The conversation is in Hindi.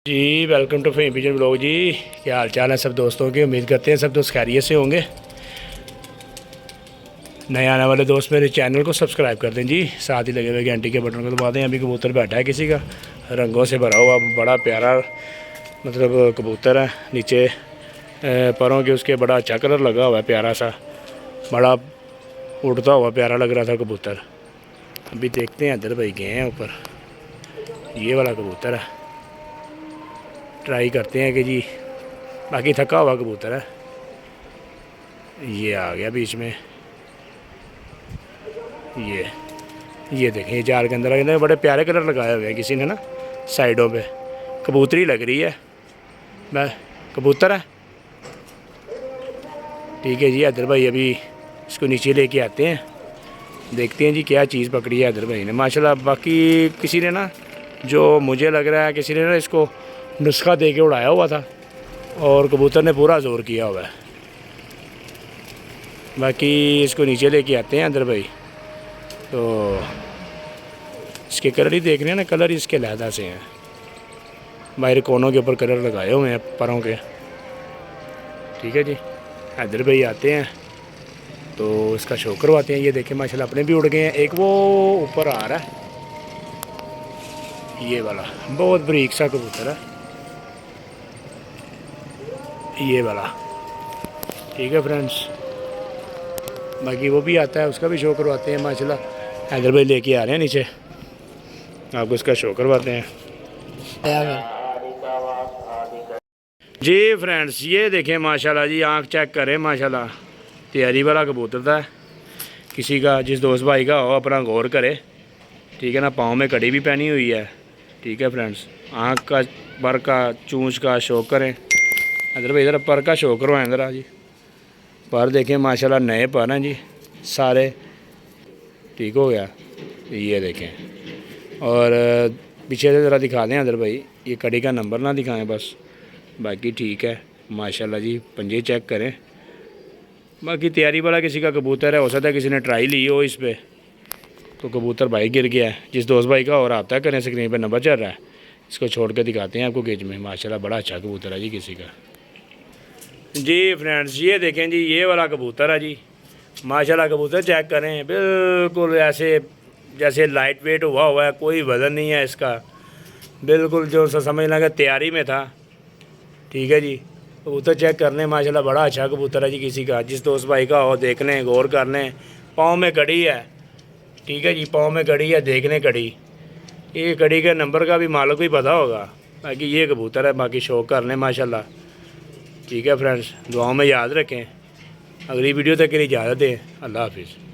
Ji welcome to fame pigeon blog जी। क्या हाल चाल है सब दोस्तों की। उम्मीद करते हैं सब दोस्त खैरियत से होंगे। नए आने वाले दोस्त मेरे चैनल को सब्सक्राइब कर दें जी, साथ ही लगे हुए घंटी के बटन को दबा दें। अभी कबूतर बैठा है किसी का, रंगों से भरा हुआ बड़ा प्यारा मतलब कबूतर है। नीचे परों के उसके बड़ा अच्छा कलर लगा हुआ है, प्यारा सा, बड़ा उड़ता हुआ प्यारा लग रहा था कबूतर। अभी देखते हैं, इधर भाई गए हैं ऊपर। ये वाला कबूतर है, ट्राई करते हैं कि जी। बाकी थका हुआ कबूतर है। ये आ गया बीच में। ये देखें, ये जाल के अंदर बड़े प्यारे कलर लगाए हुए हैं किसी ने ना साइडों पे। कबूतरी लग रही है, मैं कबूतर है। ठीक है जी, अदर भाई अभी इसको नीचे लेके आते हैं, देखते हैं जी क्या चीज़ पकड़ी है अदर भाई ने माशाल्लाह। बाकी किसी ने ना, जो मुझे लग रहा है किसी ने ना इसको नुस्खा दे के उड़ाया हुआ था और कबूतर ने पूरा जोर किया हुआ है। बाकी इसको नीचे लेके आते हैं अंदर भाई। तो इसके कलर ही देख रहे हैं ना, कलर इसके लहदा से हैं। बाहर कोनों के ऊपर कलर लगाए हुए हैं परों के। ठीक है जी, इधर भाई आते हैं तो इसका शो करवाते हैं। ये देखें माशाल्लाह अपने भी उड़ गए हैं। एक वो ऊपर आ रहा है, ये वाला बहुत बरीक सा कबूतर है, ये वाला। ठीक है फ्रेंड्स, बाकी वो भी आता है, उसका भी शो करवाते हैं माशाल्लाह। हैदर भाई लेके आ रहे हैं नीचे, आपको इसका शो करवाते हैं जी फ्रेंड्स। ये देखें माशाल्लाह जी, आँख चेक करें माशाल्लाह। तैयारी वाला कबूतर था किसी का, जिस दोस्त भाई का हो अपना गौर करे। ठीक है ना, पाँव में कड़ी भी पहनी हुई है। ठीक है फ्रेंड्स, आँख का, पर का, चूंच का शो करें। इधर भाई इधर पर का शो करवाएं इधर जी। पर देखें माशाल्लाह नए पर हैं जी सारे। ठीक हो गया, ये देखें। और पीछे से ज़रा दिखा दें इधर भाई, ये कड़ी का नंबर ना दिखाएं बस। बाकी ठीक है माशाल्लाह जी, पंजे चेक करें। बाकी तैयारी वाला किसी का कबूतर है, हो सकता है किसी ने ट्राई ली हो इस पर, तो कबूतर भाई गिर गया है। जिस दोस्त भाई का और रब्ता करें, स्क्रीन पर नंबर चल रहा है, इसको छोड़ कर दिखाते हैं आपको केज में। माशाल्लाह बड़ा अच्छा कबूतर है जी किसी का। जी फ्रेंड्स ये देखें जी, ये वाला कबूतर है जी माशाल्लाह। कबूतर चेक करें, बिल्कुल ऐसे जैसे लाइट वेट हुआ है, कोई वज़न नहीं है इसका, बिल्कुल जो सा समझ लगा तैयारी में था। ठीक है जी, कबूतर चेक करने माशाल्लाह बड़ा अच्छा कबूतर है जी किसी का। जिस दोस्त भाई का हो देख लें, गौर कर लें। पाँव में कड़ी है। ठीक है जी, पाँव में कड़ी है, देख लें कड़ी। ये कड़ी के नंबर का भी मालिक भी पता होगा। बाकी ये कबूतर है, बाकी शौक कर लें माशाल्लाह। ठीक है फ्रेंड्स, दुआओं में याद रखें। अगली वीडियो तक के लिए इजाज़त दें। अल्लाह हाफिज़।